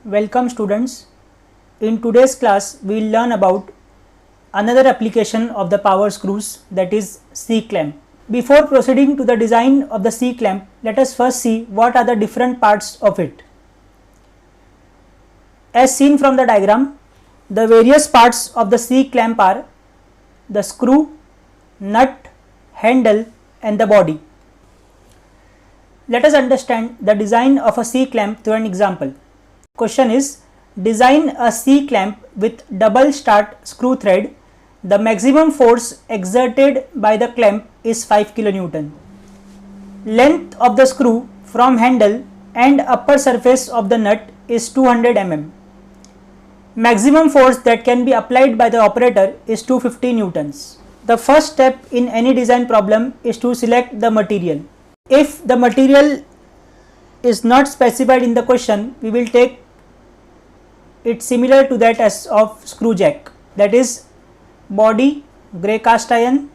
Welcome students. In today's class we will learn about another application of the power screws, that is C-clamp. Before proceeding to the design of the C-clamp, let us first see what are the different parts of it. As seen from the diagram, the various parts of the C-clamp are the screw, nut, handle and the body. Let us understand the design of a C-clamp through an example. Question is, design a C-clamp with double start screw thread. The maximum force exerted by the clamp is 5 kN. Length of the screw from handle and upper surface of the nut is 200 mm. Maximum force that can be applied by the operator is 250 newtons. The first step in any design problem is to select the material. If the material is not specified in the question, we will take it similar to that as of screw jack, that is body grey cast iron,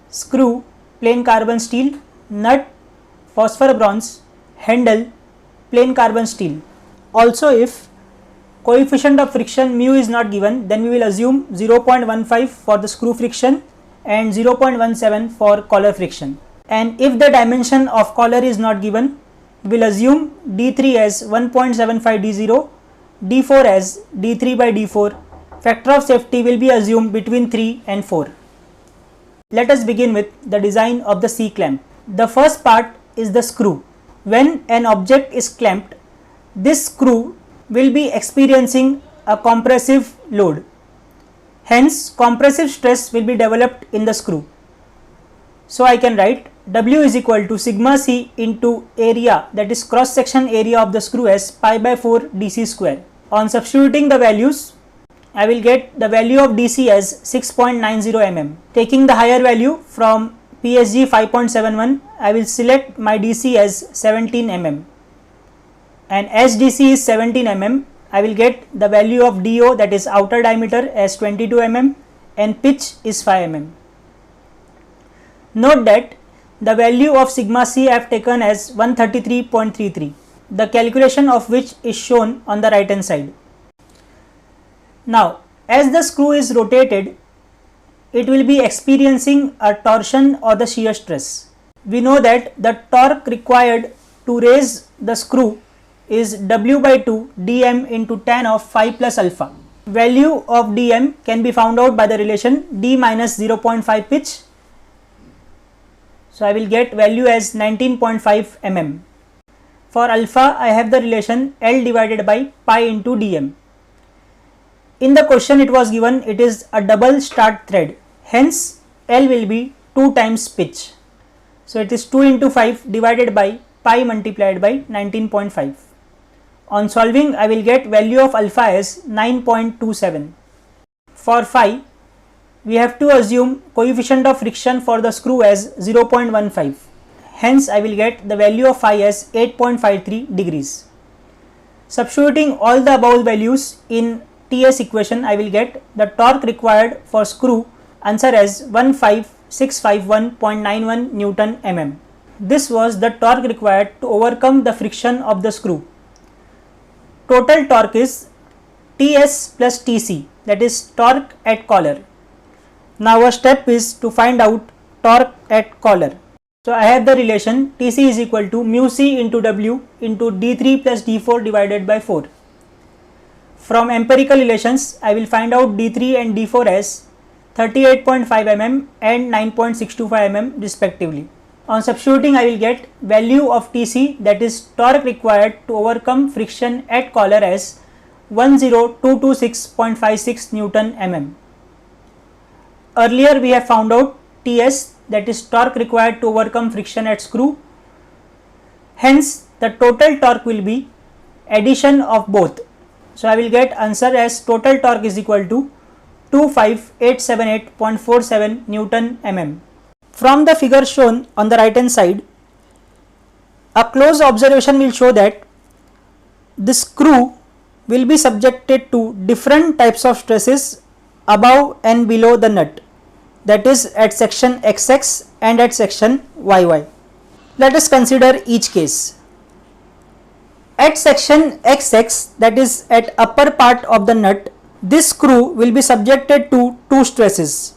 screw plain carbon steel, nut phosphor bronze, handle plain carbon steel. Also, if coefficient of friction mu is not given, then we will assume 0.15 for the screw friction and 0.17 for collar friction. And if the dimension of collar is not given, we will assume D3 as 1.75 D0, D4 as D3 by D4. Factor of safety will be assumed between 3 and 4. Let us begin with the design of the C-clamp. The first part is the screw. When an object is clamped, this screw will be experiencing a compressive load. Hence, compressive stress will be developed in the screw. So I can write W is equal to sigma C into area, that is cross section area of the screw, as pi by 4 dc square. On substituting the values, I will get the value of dc as 6.90 mm. Taking the higher value from PSG 5.71, I will select my dc as 17 mm. And as dc is 17 mm, I will get the value of DO, that is outer diameter, as 22 mm and pitch is 5 mm. Note that the value of sigma C I have taken as 133.33, the calculation of which is shown on the right hand side. Now, as the screw is rotated, it will be experiencing a torsion or the shear stress. We know that the torque required to raise the screw is W by 2 dm into tan of phi plus alpha. Value of dm can be found out by the relation d minus 0.5 pitch. So I will get value as 19.5 mm. For alpha, I have the relation L divided by pi into dm. In the question it was given it is a double start thread, hence L will be 2 times pitch. So it is 2 into 5 divided by pi multiplied by 19.5. On solving, I will get value of alpha as 9.27. For phi, we have to assume coefficient of friction for the screw as 0.15. Hence, I will get the value of phi as 8.53 degrees. Substituting all the above values in TS equation, I will get the torque required for screw answer as 15651.91 Newton mm. This was the torque required to overcome the friction of the screw. Total torque is TS plus TC, that is torque at collar. Now our step is to find out torque at collar. So I have the relation TC is equal to mu C into W into D3 plus D4 divided by 4. From empirical relations, I will find out D3 and D4 as 38.5 mm and 9.625 mm respectively. On substituting, I will get value of TC, that is torque required to overcome friction at collar, as 10226.56 Newton mm. Earlier we have found out TS, that is torque required to overcome friction at screw. Hence the total torque will be addition of both. So I will get answer as total torque is equal to 25878.47 Newton mm. From the figure shown on the right hand side, a close observation will show that the screw will be subjected to different types of stresses above and below the nut, that is at section XX and at section YY. Let us consider each case. At section XX, that is at upper part of the nut, this screw will be subjected to two stresses.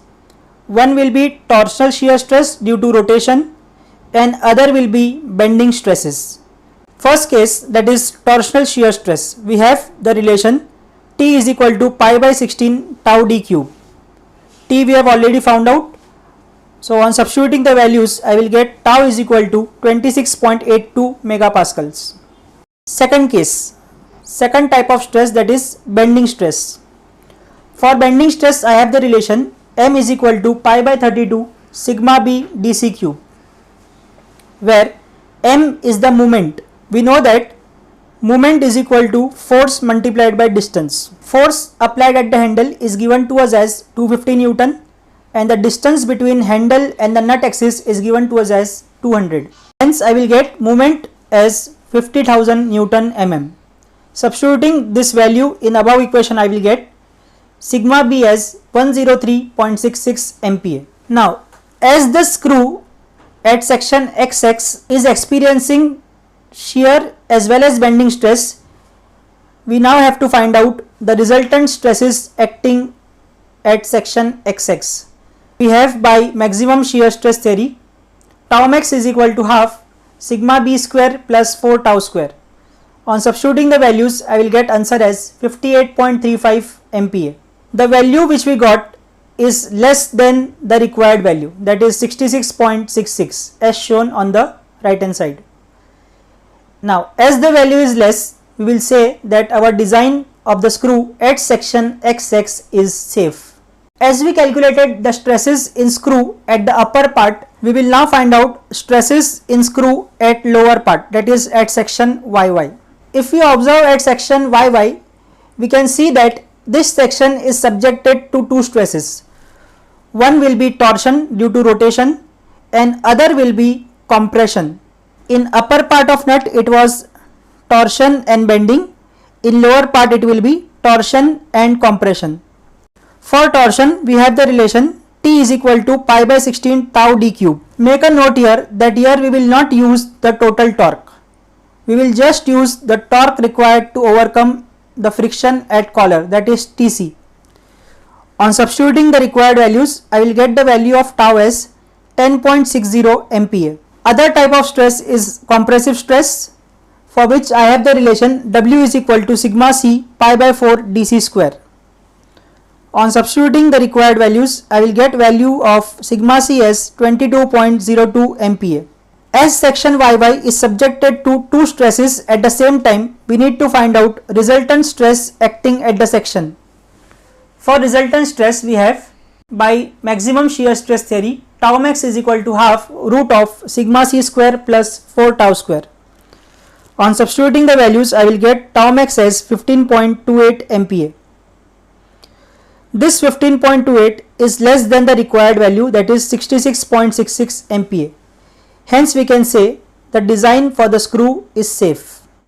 One will be torsional shear stress due to rotation and other will be bending stresses. First case, that is torsional shear stress, we have the relation T is equal to pi by 16 tau d cube. T we have already found out. So on substituting the values, I will get tau is equal to 26.82 megapascals. Second case, second type of stress, that is bending stress. For bending stress, I have the relation M is equal to pi by 32 sigma b dc cube, where M is the moment. We know that moment is equal to force multiplied by distance. Force applied at the handle is given to us as 250 Newton and the distance between handle and the nut axis is given to us as 200. Hence I will get moment as 50,000 Newton mm. Substituting this value in above equation, I will get sigma b as 103.66 MPa. Now, as the screw at section XX is experiencing shear as well as bending stress, we now have to find out the resultant stresses acting at section XX. We have by maximum shear stress theory, tau max is equal to half sigma b square plus 4 tau square. On substituting the values, I will get answer as 58.35 MPa. The value which we got is less than the required value, that is 66.66 as shown on the right hand side. Now, as the value is less, we will say that our design of the screw at section XX is safe. As we calculated the stresses in screw at the upper part, we will now find out stresses in screw at lower part, that is at section YY. If we observe at section YY, we can see that this section is subjected to two stresses. One will be torsion due to rotation and other will be compression. In upper part of nut it was torsion and bending, in lower part it will be torsion and compression. For torsion, we have the relation T is equal to pi by 16 tau d cube. Make a note here that here we will not use the total torque. We will just use the torque required to overcome the friction at collar, that is TC. On substituting the required values, I will get the value of tau as 10.60 MPa. Other type of stress is compressive stress, for which I have the relation W is equal to sigma c pi by 4 dc square. On substituting the required values, I will get value of sigma c as 22.02 MPa. As section YY is subjected to two stresses at the same time, we need to find out resultant stress acting at the section. For resultant stress, we have by maximum shear stress theory, tau max is equal to half root of sigma c square plus 4 tau square. On substituting the values, I will get tau max as 15.28 MPa. This 15.28 is less than the required value, that is 66.66 MPa. Hence we can say the design for the screw is safe.